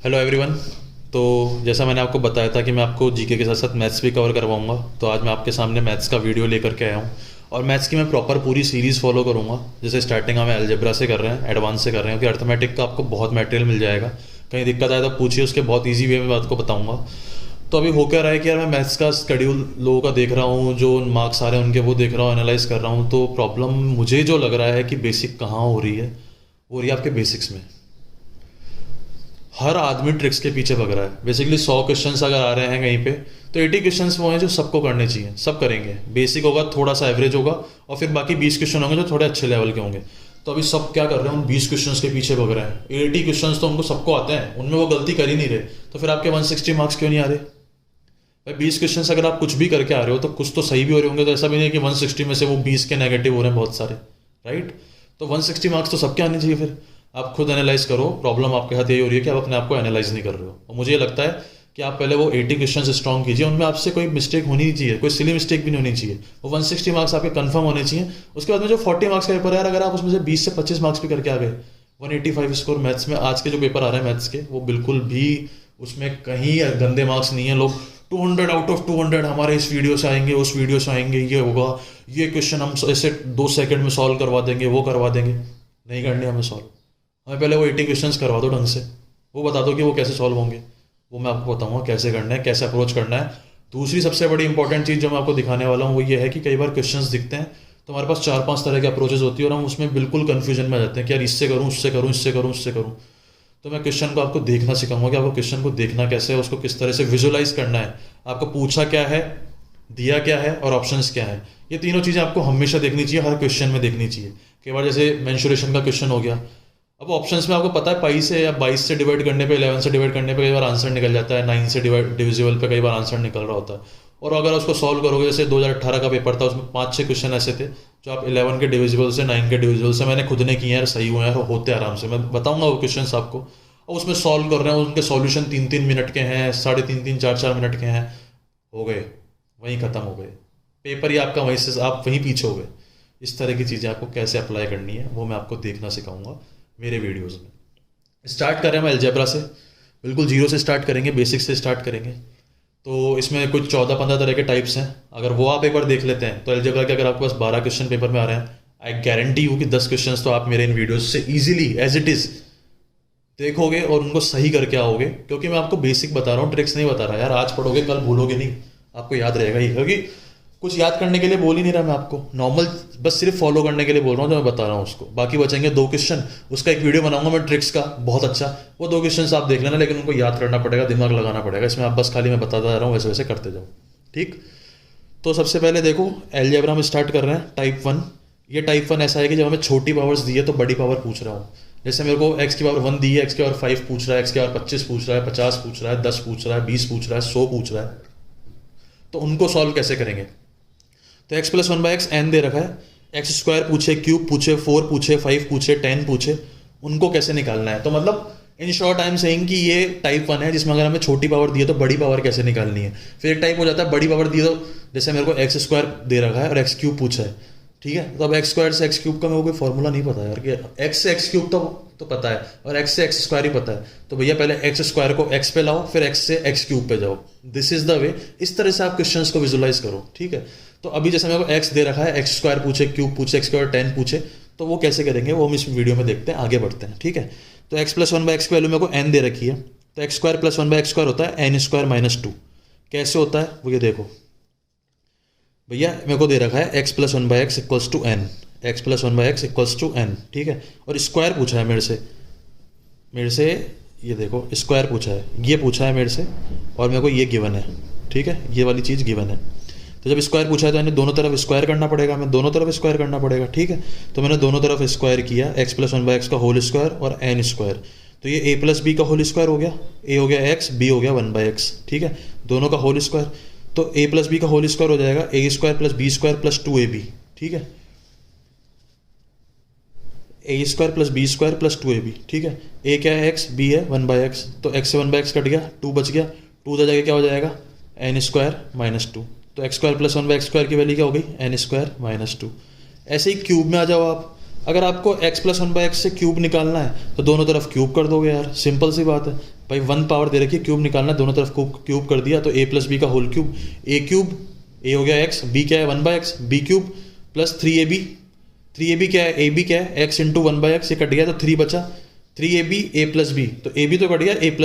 Hello everyone. तो जैसा मैंने आपको बताया था कि मैं आपको जीके के साथ साथ मैथ्स भी कवर करवाऊंगा, तो आज मैं आपके सामने मैथ्स का वीडियो लेकर के आया हूँ। और मैथ्स की मैं प्रॉपर पूरी सीरीज़ फॉलो करूँगा। जैसे स्टार्टिंग हम अलजेब्रा से कर रहे हैं, एडवांस से कर रहे हैं, क्योंकि अर्थमेटिक का आपको बहुत मटेरियल मिल जाएगा। कहीं दिक्कत आए तो पूछिए, उसके बहुत ईजी वे में आपको बताऊँगा। तो अभी हो क्या रहा है कि यार मैं मैथ्स का शेड्यूल लोगों का देख रहा हूँ, जो मार्क्स आ रहे हैं उनके वो देख रहा हूँ, एनालाइज कर रहा हूँ। तो प्रॉब्लम मुझे जो लग रहा है कि बेसिक कहाँ हो रही है, वो रही है आपके बेसिक्स में। हर आदमी ट्रिक्स के पीछे भग रहा है। बेसिकली 100 क्वेश्चंस अगर आ रहे हैं कहीं पे, तो 80 क्वेश्चंस वो हैं जो सबको करने चाहिए, सब करेंगे। बेसिक होगा, थोड़ा सा एवरेज होगा, और फिर बाकी 20 क्वेश्चन होंगे जो थोड़े अच्छे लेवल के होंगे। तो अभी सब क्या कर रहे हैं, उन 20 क्वेश्चंस के पीछे भग रहे हैं। 80 क्वेश्चंस तो उनको सबको आते हैं, उनमें वो गलती कर ही नहीं रहे। तो फिर आपके 160 मार्क्स क्यों नहीं आ रहे भाई? 20 क्वेश्चंस अगर आप कुछ भी करके आ रहे हो तो कुछ तो सही भी हो रहे होंगे। तो ऐसा भी नहीं है कि 160 में से वो 20 के नेगेटिव हो रहे हैं बहुत सारे, राइट? तो 160 मार्क्स तो सबके आने चाहिए। फिर आप खुद एनालाइज करो। प्रॉब्लम आपके साथ यही हो रही है कि आप अपने आप को एनालाइज नहीं कर रहे हो। और मुझे ये लगता है कि आप पहले वो 80 क्वेश्चन स्ट्रॉन्ग कीजिए, उनमें आपसे कोई मिस्टेक होनी नहीं चाहिए, कोई सिली मिस्टेक भी नहीं होनी चाहिए। वो 160 मार्क्स आपके कंफर्म होने चाहिए। उसके बाद में जो 40 मार्क्स का पेपर है यार, अगर आप उसमें से 20 से 25 मार्क्स भी करके आ गए, 185 स्कोर मैथ्स में आज के जो पेपर आ रहे हैं मैथ्स के, वो बिल्कुल भी उसमें कहीं गंदे मार्क्स नहीं है। लोग 200 आउट ऑफ 200 हमारे इस वीडियो से आएंगे, उस वीडियो से आएंगे, ये होगा, ये क्वेश्चन हम ऐसे 2 सेकंड में सॉल्व करवा देंगे, वो करवा देंगे। नहीं करनी हमें सॉल्व। हमें पहले वो 80 क्वेश्चंस करवा दो ढंग से, वो बता दो कि वो कैसे सॉल्व होंगे। वो मैं आपको बताऊंगा कैसे करना है, कैसे अप्रोच करना है। दूसरी सबसे बड़ी इंपॉर्टेंट चीज़ जो मैं आपको दिखाने वाला हूँ वो ये है कि कई बार क्वेश्चंस दिखते हैं तो हमारे पास 4-5 तरह के अप्रोचेस होती है, और हम उसमें बिल्कुल कन्फ्यूजन में आ जाते हैं कि यार इससे करूँ, उससे करूँ, इससे करूँ, उससे करूँ। तो मैं क्वेश्चन को आपको देखना सिखाऊंगा कि आपको क्वेश्चन को देखना कैसे है, उसको किस तरह से विजुअलाइज करना है, आपको पूछा क्या है, दिया क्या है, और ऑप्शंस क्या है। ये तीनों चीज़ें आपको हमेशा देखनी चाहिए, हर क्वेश्चन में देखनी चाहिए। कई बार जैसे मेंसुरेशन का क्वेश्चन हो गया, अब ऑप्शंस में आपको पता है पाई से या 22 से डिवाइड करने पे, 11 से डिवाइड करने पे कई बार आंसर निकल जाता है, 9 से डिविजिबल पे कई बार आंसर निकल रहा होता है। और अगर उसको सॉल्व करोगे, जैसे 2018 का पेपर था, उसमें 5-6 क्वेश्चन ऐसे थे जो आप 11 के डिविजिबल से, 9 के डिविजिबल से मैंने खुद ने किए हैं, सही हुए हैं, होते आराम से। मैं बताऊंगा वो क्वेश्चन आपको। और उसमें सॉल्व कर रहे हैं, उनके सॉल्यूशन 3-3 मिनट के हैं, 3.5-3, 4-4 मिनट के हैं, हो गए, वहीं ख़त्म हो गए। पेपर ही आपका वहीं से, आप वहीं पीछे हो गए। इस तरह की चीज़ें आपको कैसे अप्लाई करनी है वो मैं आपको देखना सिखाऊंगा मेरे वीडियोज़ में। स्टार्ट कर रहे हैं हम अलजेब्रा से, बिल्कुल जीरो से स्टार्ट करेंगे, बेसिक से स्टार्ट करेंगे। तो इसमें कुछ 14-15 तरह के टाइप्स हैं। अगर वो आप एक बार देख लेते हैं तो अलजेब्रा के अगर आपके पास 12 क्वेश्चन पेपर में आ रहे हैं, आई गारंटी हूँ कि 10 क्वेश्चन तो आप मेरे इन वीडियोज से ईजिली एज इट इज़ देखोगे और उनको सही करके आओगे। क्योंकि मैं आपको बेसिक बता रहा हूँ, ट्रिक्स नहीं बता रहा यार। आज पढ़ोगे कल भूलोगे नहीं, आपको याद रहेगा ही। क्योंकि कुछ याद करने के लिए बोल ही नहीं रहा मैं आपको, नॉर्मल बस सिर्फ फॉलो करने के लिए बोल रहा हूँ जो मैं बता रहा हूँ उसको। बाकी बचेंगे 2 क्वेश्चन, उसका एक वीडियो बनाऊंगा मैं ट्रिक्स का, बहुत अच्छा। वो 2 क्वेश्चन आप देख लेना, लेकिन उनको याद करना पड़ेगा, दिमाग लगाना पड़ेगा। इसमें आप बस खाली मैं बताता जा रहा हूँ, वैसे वैसे करते जाओ, ठीक? तो सबसे पहले देखो, अलजेब्रा हम स्टार्ट कर रहे हैं टाइप 1। ये टाइप 1 ऐसा है कि जब हमें छोटी पावर्स दी है तो बड़ी पावर पूछ रहा हूँ। जैसे मेरे को x की पावर 1 दी है, x की पावर 5 पूछ रहा है, x की पावर 25 पूछ रहा है, 50 पूछ रहा है, 10 पूछ रहा है, 20 पूछ रहा है, 100 पूछ रहा है। तो उनको सॉल्व कैसे करेंगे? तो x प्लस 1/x n दे रखा है, एक्स स्क्वायर पूछे, क्यूब पूछे, 4 पूछे, 5 पूछे, 10 पूछे, उनको कैसे निकालना है? तो मतलब in short I am saying कि ये टाइप 1 है जिसमें अगर हमें छोटी पावर दी है तो बड़ी पावर कैसे निकालनी है। फिर एक टाइप हो जाता है बड़ी पावर दी है, तो जैसे मेरे को एक्स स्क्वायर दे रखा है और एक्स क्यूब पूछा है, ठीक है? तो अब एक्स स्क्वायर से एक्स क्यूब का मेरे को कोई फॉर्मूला नहीं पता यार, कि एक्स से एक्स क्यूब तो पता है, और एक्स से एक्स स्क्वायर ही पता है। तो भैया पहले एक्स स्क्वायर को एक्स पे लाओ, फिर एक्स से एक्स क्यूब पे जाओ। This is the way. इस तरह से आप क्वेश्चंस को विजुलाइज करो, ठीक है? तो अभी जैसे मेरे को एक्स दे रखा है, एक्स स्क्वायर पूछे, क्यूब पूछे, एक्स स्क्वायर 10 पूछे, तो वो कैसे करेंगे वो हम इस वीडियो में देखते हैं, आगे बढ़ते हैं, ठीक है? तो x प्लस 1/x की वैल्यू मेरे को n दे रखी है, तो X square plus 1/x square होता है n स्क्वायर माइनस 2। कैसे होता है वो ये देखो भैया, मेरे को दे रखा है x plus 1/x equals to n, x plus 1/x equals to n, ठीक है? और स्क्वायर पूछा है मेरे से ये देखो स्क्वायर पूछा है, ये पूछा है मेरे से, और मेरे को ये गिवन है, ठीक है? ये वाली चीज़ गिवन है। तो जब स्क्वायर पूछा है तो मैंने दोनों तरफ स्क्वायर करना पड़ेगा, मैं दोनों तरफ स्क्वायर करना पड़ेगा, ठीक है? तो मैंने दोनों तरफ स्क्वायर किया, x प्लस 1/x का होल स्क्वायर और n स्क्वायर। तो ये a प्लस बी का होल स्क्वायर हो गया, a हो गया x, b हो गया 1/x, ठीक है? दोनों का होल स्क्वायर। तो a प्लस बी का होल स्क्वायर हो जाएगा a square plus b square plus 2ab, ठीक है? a square plus b square plus 2ab, ठीक है? a क्या है x, b है 1/x, तो x से 1/x कट गया, 2 बच गया, 2 जगह क्या हो जाएगा n स्क्वायर माइनस 2। तो X square plus 1/x square की वैल्यू क्या हो गई n स्क्वायर माइनस 2। ऐसे ही क्यूब में आ जाओ आप। अगर आपको x प्लस 1/x से क्यूब निकालना है तो दोनों तरफ क्यूब कर दोगे यार, सिंपल सी बात है। भाई 1 पावर दे रखी है, क्यूब निकालना है, दोनों तरफ क्यूब कर दिया तो a प्लस बी का whole cube, a cube, a हो गया x, b क्या है 1/x, b cube plus 3ab, 3ab क्या है, ab क्या है x इंटू 1/x, ये कट गया तो 3 बचा, 3ab a प्लस बी, तो ab तो कट गया, a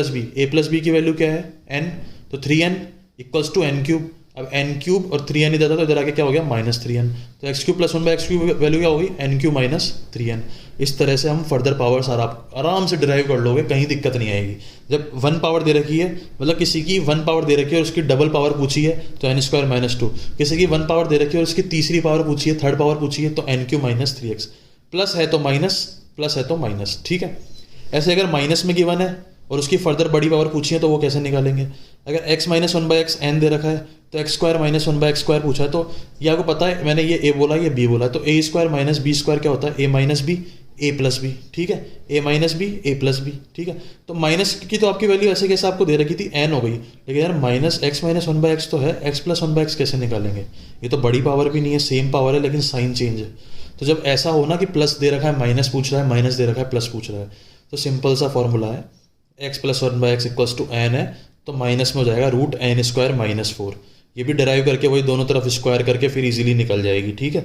प्लस बी की वैल्यू क्या है n, तो 3n equals to n cube. अब n क्यूब और 3n इधर था तो इधर आके क्या हो गया -3n, तो x cube plus 1/x cube value क्या होगी n क्यूब माइनस 3n। इस तरह से हम फर्दर पावर्स आराम से डिराइव कर लोगे, कहीं दिक्कत नहीं आएगी। जब 1 पावर दे रखी है, मतलब किसी की 1 पावर दे रखी है और उसकी डबल पावर पूछी है तो n² - 2, किसी की 1 पावर दे रखी है और उसकी तीसरी पावर पूछी है, थर्ड पावर पूछी है तो n cube minus 3x, plus है तो माइनस, प्लस है तो माइनस, ठीक है। ऐसे अगर माइनस में गिवन है और उसकी फर्दर बड़ी पावर पूछी है तो वो कैसे निकालेंगे, अगर x माइनस 1/x n दे रखा है तो x² माइनस 1/x² पूछा है, तो ये आपको पता है, मैंने ये a बोला, ये b बोला, तो a² माइनस b² क्या होता है, a minus b a plus b, ठीक है, a minus b a plus b, ठीक है। तो माइनस की तो आपकी वैल्यू ऐसे कैसे आपको दे रखी थी n हो गई, लेकिन यार माइनस x माइनस 1/x तो है, x प्लस 1/x कैसे निकालेंगे, ये तो बड़ी पावर भी नहीं है, सेम पावर है लेकिन साइन चेंज है। तो जब ऐसा हो ना कि प्लस दे रखा है माइनस पूछ रहा है, माइनस दे रखा है प्लस पूछ रहा है, तो सिंपल सा फॉर्मूला है x plus 1/x equals to n है, तो माइनस में हो जाएगा √n² - 4, ये भी डिराइव करके वही दोनों तरफ स्क्वायर करके फिर इजीली निकल जाएगी, ठीक है।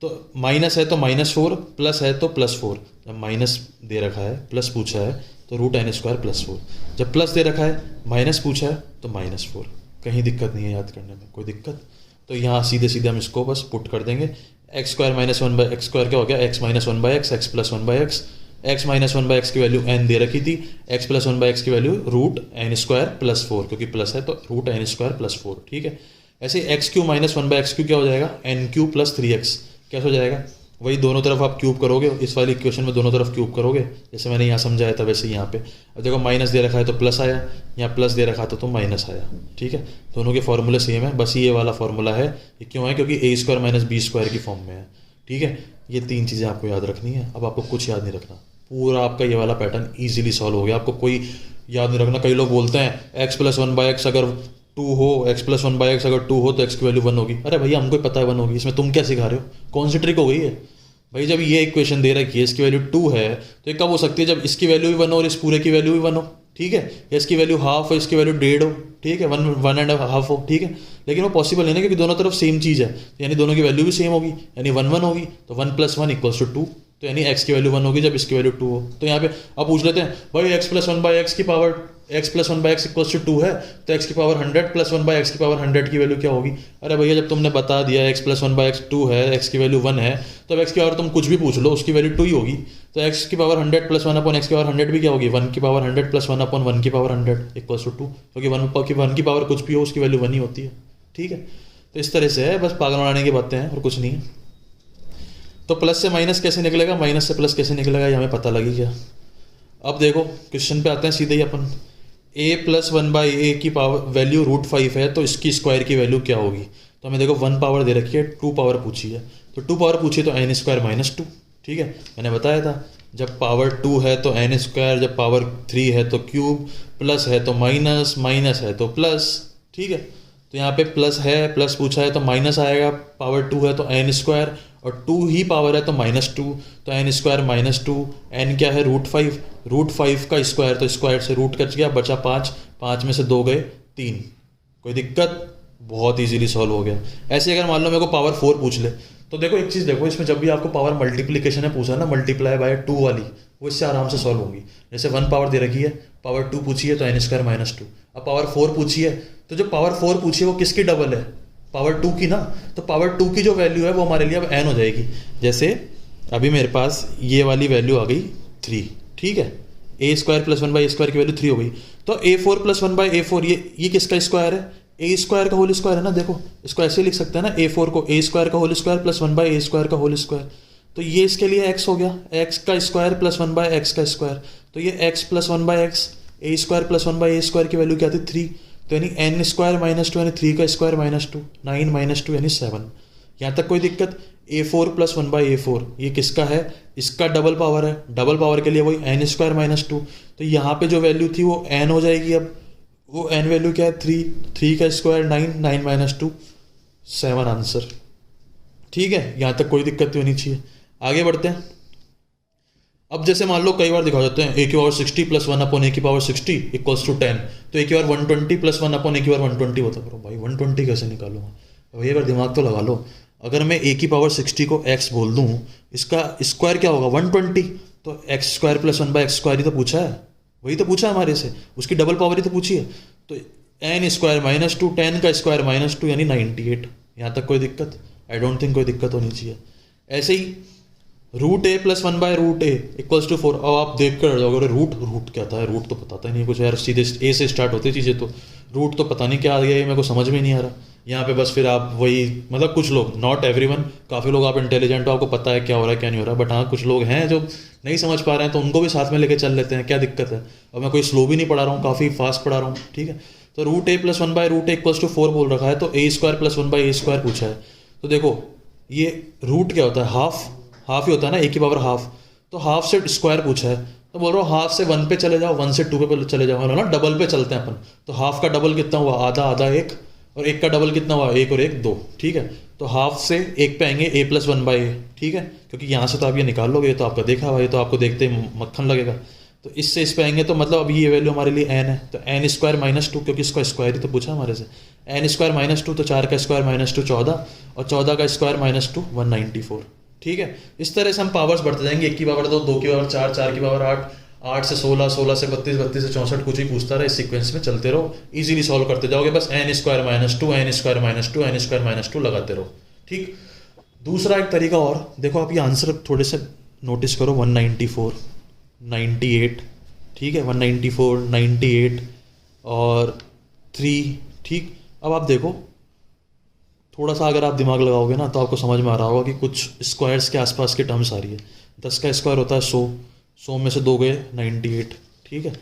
तो माइनस है तो -4, प्लस है तो +4, जब माइनस दे रखा है प्लस पूछा है तो √n² + 4, जब प्लस दे रखा है माइनस पूछा है तो -4, कहीं दिक्कत नहीं है याद करने में, कोई दिक्कत। तो यहाँ सीधे सीधे हम इसको बस पुट कर देंगे, x² - 1/x² क्या हो गया, x minus 1/x, x plus 1/x, x minus 1/x की वैल्यू n दे रखी थी, x प्लस 1/x की वैल्यू √n² + 4, क्योंकि प्लस है तो √n² + 4, ठीक है। ऐसे x³ माइनस 1/x³ क्या हो जाएगा, n³ + 3x, कैसे हो जाएगा, वही दोनों तरफ आप क्यूब करोगे, इस वाली इक्वेशन में दोनों तरफ क्यूब करोगे, जैसे मैंने यहाँ समझाया था वैसे यहाँ पे। अब देखो माइनस दे रखा है तो प्लस आया, यहाँ प्लस दे रखा था तो माइनस आया, ठीक है। दोनों के फॉर्मूले सेम है, बस ये वाला फॉर्मूला है, ये क्यों है, क्योंकि a² - b² की फॉर्म में है, ठीक है। ये 3 चीज़ें आपको याद रखनी है, अब आपको कुछ याद नहीं रखना, पूरा आपका ये वाला पैटर्न ईजिली सॉल्व हो गया, आपको कोई याद नहीं रखना। कई लोग बोलते हैं x प्लस 1/x अगर 2 हो, x प्लस 1/x अगर 2 हो तो x की वैल्यू 1 होगी, अरे भैया हमको पता है 1 होगी, इसमें तुम क्या सिखा रहे हो, कौन सी ट्रिक हो गई है भाई। जब ये इक्वेशन दे रखी है इसकी वैल्यू 2 है तो ये कब हो सकती है, जब इसकी वैल्यू भी 1 हो और इस पूरे की वैल्यू भी 1 हो, ठीक है, या इसकी वैल्यू हाफ हो, इसकी वैल्यू 1.5 हो, ठीक है, 1.5 हो, ठीक है। लेकिन वो पॉसिबल है ना, क्योंकि दोनों तरफ सेम चीज़ है, यानी दोनों की वैल्यू भी सेम होगी, यानी 1 होगी, तो 1 + 1 = 2, तो यानी x की वैल्यू 1 होगी जब इसकी वैल्यू 2 हो। तो यहाँ पे अब पूछ लेते हैं भाई x प्लस 1/x की power, x plus 1/x equals to 2 है, तो x की पावर 100 प्लस 1/x की पावर 100 की वैल्यू क्या होगी। अरे भैया जब तुमने बता दिया x प्लस 1/x 2 है, x की वैल्यू 1 है, तो अब x की पावर तुम कुछ भी पूछ लो उसकी वैल्यू 2 ही होगी, तो x की पावर 100 प्लस 1/x की पावर 100 भी क्या होगी, 1 की पावर 100 प्लस 1/1 की पावर 100 इक्वल्स टू 2, क्योंकि 1 की पावर कुछ भी हो उसकी वैल्यू 1 ही होती है, ठीक है। तो इस तरह से है, बस पागल बनाने की बातें हैं और कुछ नहीं है। तो प्लस से माइनस कैसे निकलेगा, माइनस से प्लस कैसे निकलेगा, ये हमें पता लगी क्या। अब देखो क्वेश्चन पे आते हैं सीधे ही अपन, a प्लस 1/a की पावर वैल्यू √5 है, तो इसकी स्क्वायर की वैल्यू क्या होगी। तो हमें देखो 1 पावर दे रखी है, 2 पावर पूछी है, तो 2 पावर पूछी तो n² - 2, ठीक है। मैंने बताया था जब पावर 2 है तो n², जब पावर 3 है तो क्यूब, प्लस है तो माइनस, माइनस है तो प्लस, ठीक है। तो यहाँ पे प्लस है, प्लस पूछा है तो माइनस आएगा, पावर 2 है तो n², और 2 ही पावर है तो -2, तो n² - 2, n क्या है √5 का स्क्वायर, तो स्क्वायर से रूट कट गया, बचा 5, 5 में से 2 गए 3, कोई दिक्कत, बहुत इजीली सॉल्व हो गया। ऐसे अगर मान लो मेरे को पावर 4 पूछ ले, तो देखो एक चीज़ देखो, इसमें जब भी आपको पावर मल्टीप्लिकेशन है पूछा ना, मल्टीप्लाई बाय 2 वाली, वो इससे आराम से सॉल्व होगी। जैसे 1 पावर दे रखी है, पावर 2 पूछी है तो n² - 2, अब पावर 4 पूछी है, तो जो पावर 4 पूछी है वो किसकी डबल है, पावर 2 की ना, तो पावर 2 की जो वैल्यू है वो हमारे लिए अब n हो जाएगी। जैसे अभी मेरे पास ये वाली वैल्यू आ गई 3, ठीक है, a² + 1/a² की वैल्यू 3 हो गई, तो a4 + 1/a4 ये किसका स्क्वायर है, a² का होल स्क्वायर है ना। देखो इसको ऐसे लिख सकते हैं ना, a4 को a² का होल स्क्वायर प्लस 1/a² का होल स्क्वायर, तो ये इसके लिए x हो गया, x का स्क्वायर प्लस 1/x का स्क्वायर, तो ये x plus 1/x, a² plus 1/a² की वैल्यू क्या थी 3, तो यानी n² - 2 यानी 3 का स्क्वायर -2, 9 - 2 यानी 7। यहाँ तक कोई दिक्कत। a4 + 1/a4 ये किसका है, इसका डबल पावर है, डबल पावर के लिए वही n² - 2, तो यहाँ पे जो वैल्यू थी वो n हो जाएगी। अब वो n वैल्यू क्या है 3 का स्क्वायर 9, 9 - 2 7 आंसर, ठीक है। यहाँ तक कोई दिक्कत नहीं होनी चाहिए। आगे बढ़ते हैं। अब जैसे मान लो कई बार दिखा जाते हैं ए की पावर 60 प्लस 1 अपॉन ए की पावर 60 इक्वल्स टू 10, तो ए की पावर 120 प्लस 1 अपॉन ए की पावर 120 होता है। भाई 120 कैसे निकालूंगा भैया, अगर दिमाग तो लगा लो। अगर मैं ए की पावर 60 को x बोल दूँ, इसका स्क्वायर क्या होगा 120, तो X square plus 1 by X square ही तो पूछा है, वही तो पूछा है हमारे से, उसकी डबल पावर ही तो पूछी है। तो एन स्क्वायर माइनस 2, 10 का स्क्वायर माइनस 2 यानी 98। यहाँ तक कोई दिक्कत? आई डोंट थिंक कोई दिक्कत होनी चाहिए। ऐसे ही root A plus 1 by root A equals to 4। अब आप देख कर जाओगे रूट क्या था, रूट तो पता नहीं कुछ यार, सीधे ए से स्टार्ट होती चीज़ें, तो रूट तो पता नहीं क्या आ गया, ये मेरे को समझ में नहीं आ रहा। यहाँ पे बस फिर आप वही, मतलब कुछ लोग, नॉट एवरीवन, काफ़ी लोग आप इंटेलिजेंट हो, आपको पता है क्या हो रहा है क्या नहीं हो रहा है, बट हाँ कुछ लोग हैं जो नहीं समझ पा रहे हैं, तो उनको भी साथ में लेके चल लेते हैं, क्या दिक्कत है। और मैं कोई स्लो भी नहीं पढ़ा रहा हूँ, काफ़ी फास्ट पढ़ा रहा हूँ, ठीक है। तो root A plus 1 by root A equals to 4 बोल रखा है, तो A square plus 1 by A square पूछा है। तो देखो ये रूट क्या होता है, हाफ ही होता है ना, ए की पावर हाफ, तो हाफ से स्क्वायर पूछा है, तो बोल रहा हूँ हाफ से 1 पे चले जाओ, 1 से 2 पे चले जाओ ना, डबल पे चलते हैं अपन। तो हाफ का डबल कितना हुआ, आधा, आधा 1, और 1 का डबल कितना हुआ, 1 और 1 2, ठीक है। तो हाफ से 1 पे आएंगे ए प्लस 1 बाई ए, ठीक है, क्योंकि यहाँ से तो आप ये निकाल लोगे, ये तो आपका देखा हुआ, ये तो आपको देखते ही मक्खन लगेगा। तो इससे इस पे आएंगे, तो मतलब अभी ये वैल्यू हमारे लिए एन है, तो एन स्क्वायर माइनस 2, क्योंकि इसका स्क्वायर ही तो पूछा हमारे से, एन स्क्वायर माइनस 2, तो 4 का स्क्वायर माइनस 2 14, और 14 का स्क्वायर माइनस 2 194, ठीक है। इस तरह से हम पावर्स बढ़ते जाएंगे, 1 की पावर 2, 2 की पावर 4, 4 की पावर 8, 8 से 16, 16 से 32, 32 से 64, कुछ ही पूछता रहे, इस सीक्वेंस में चलते रहो, इजीली सॉल्व करते जाओगे। बस n square minus 2, n square minus 2, n square minus 2 लगाते रहो, ठीक। दूसरा एक तरीका और देखो, आप ये आंसर थोड़े से नोटिस करो, 194, 98, ठीक है, 194, 98 और 3, ठीक। अब आप देखो थोड़ा सा अगर आप दिमाग लगाओगे ना, तो आपको समझ में आ रहा होगा कि कुछ स्क्वायर्स के आसपास की टर्म्स आ रही है। 10 का स्क्वायर होता है 100, 100 में से 2 गए 98, ठीक है।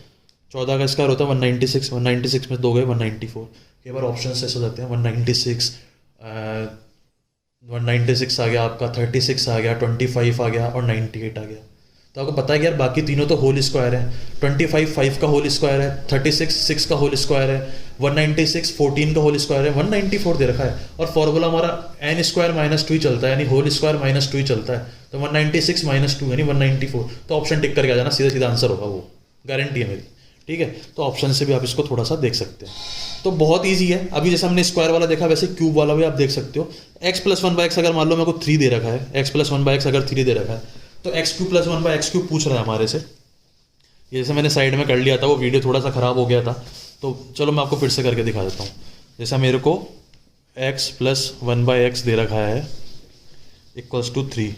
14 का स्क्वायर होता है 196, 196 में 2 गए 194। कई बार ऑप्शन ऐसे हो जाते हैं, 196 आ गया आपका, 36 आ गया, 25 आ गया और 98 आ गया। तो आपको पता है कि यार बाकी तीनों तो होल स्क्वायर है, 25 5 का होल स्क्वायर है, 36 6 का होल स्क्वायर है, 196 14 का होल स्क्वायर है, 194 दे रखा है, और फॉर्मूला हमारा एन स्क्वायर माइनस 2 ही चलता है, यानी होल स्क्वायर माइनस 2 ही चलता है। तो 196 माइनस 2 यानी 194, तो ऑप्शन टिक करके आ जाना, सीधा सीधा आंसर होगा वो, गारंटी है मेरी, ठीक है। तो ऑप्शन से भी आप इसको थोड़ा सा देख सकते हैं, तो बहुत ईजी है। अभी जैसे हमने स्क्वायर वाला देखा, वैसे क्यूब वाला भी आप देख सकते हो। एक्स प्लस 1 बाई एक्स अगर मान लो मेरे को 3 दे रखा है, एक्स प्लस 1 बाई एक्स अगर 3 दे रखा है, तो x cube plus 1 by x cube पूछ रहा है हमारे से। ये जैसे मैंने साइड में कर लिया था, वो वीडियो थोड़ा सा ख़राब हो गया था, तो चलो मैं आपको फिर से करके दिखा देता हूँ। जैसा मेरे को एक्स प्लस 1 बाई एक्स दे रखा है इक्वल्स टू 3,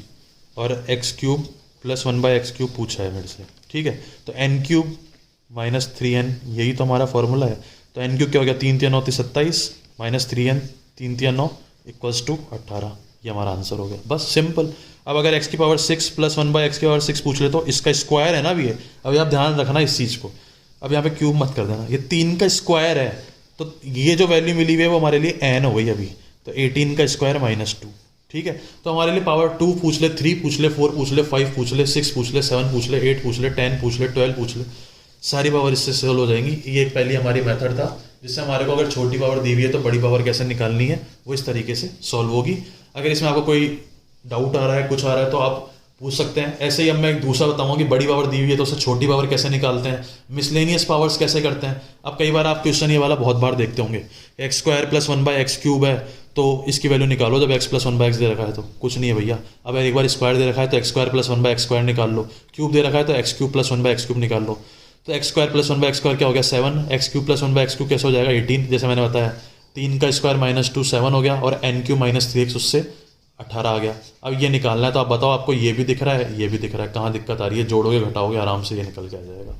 और x cube plus 1 by x cube पूछा है मेरे से, ठीक है। तो एन क्यूब माइनस 3n, यही तो हमारा फॉर्मूला है। तो एन क्यूब क्या हो गया, 3 3 9 27 माइनस 3n 3 3 9 इक्वल्स टू 18, ये हमारा आंसर हो गया, बस सिंपल। अब अगर x की पावर 6 प्लस 1 बाई एक्स की पावर 6 पूछ ले, तो इसका स्क्वायर है ना अभी ये, अभी आप ध्यान रखना इस चीज़ को, अब यहाँ पे क्यूब मत कर देना, ये 3 का स्क्वायर है, तो ये जो वैल्यू मिली हुई है वो हमारे लिए n हो गई अभी, तो 18 का स्क्वायर माइनस 2, ठीक है। तो हमारे लिए पावर 2 पूछ ले, 3 पूछ ले, 4 पूछ ले, 5 पूछ ले, 6 पूछ ले, 7 पूछ ले, 8 पूछ ले, 10 पूछ ले, 12 पूछ ले, सारी पावर इससे सोल्व हो जाएंगी। ये एक पहली हमारी मेथड था, जिससे हमारे को अगर छोटी पावर दी हुई है तो बड़ी पावर कैसे निकालनी है वो इस तरीके से सॉल्व होगी। अगर इसमें आपको कोई डाउट आ रहा है, कुछ आ रहा है, तो आप पूछ सकते हैं। ऐसे ही अब मैं एक दूसरा बताऊंगा कि बड़ी पावर दी हुई है तो उससे छोटी पावर कैसे निकालते हैं, मिसलेनियस पावर्स कैसे करते हैं। अब कई बार आप क्वेश्चन ये वाला बहुत बार देखते होंगे, x square plus 1 by x cube है, तो इसकी वैल्यू निकालो जब एक्स प्लस 1 बाई एक्स दे रखा है, तो कुछ नहीं है भैया। अब एक बार स्क्वायर दे रखा है तो X square plus 1 by X square निकाल लो, क्यूब दे रखा है तो x cube plus 1 by x cube निकाल लो। तो X square plus 1 by X square क्या हो गया 7, x cube plus 1 by x cube कैसे हो जाएगा 18, जैसे मैंने बताया 3 का स्क्वायर माइनस 2 7 हो गया, और एन क्यू माइनस 3x उससे 18 आ गया। अब ये निकालना है, तो आप बताओ आपको ये भी दिख रहा है, ये भी दिख रहा है, कहाँ दिक्कत आ रही है, जोड़ोगे घटाओगे आराम से ये निकल के आ जाएगा,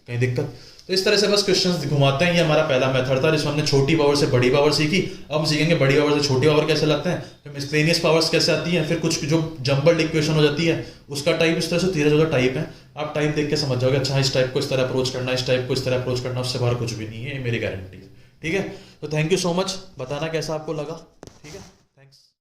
कहीं दिक्कत। तो इस तरह से बस क्वेश्चंस घुमाते हैं। ये हमारा पहला मेथड था जिसमें हमने छोटी पावर से बड़ी पावर सीखी। अब हम सीखेंगे बड़ी पावर से छोटी पावर कैसे लाते हैं, फिर मिसलेनियस पावर्स कैसे आती हैं, फिर कुछ जो जंबल्ड इक्वेशन हो जाती है उसका टाइप, इस तरह से 13-14 टाइप है। आप टाइप देख के समझ जाओगे, अच्छा इस टाइप को इस तरह अप्रोच करना, इस टाइप को इस तरह अप्रोच करना, उससे बाहर कुछ भी नहीं है, ये मेरी गारंटी है, ठीक है। तो थैंक यू सो मच, बताना कैसा आपको लगा, ठीक है।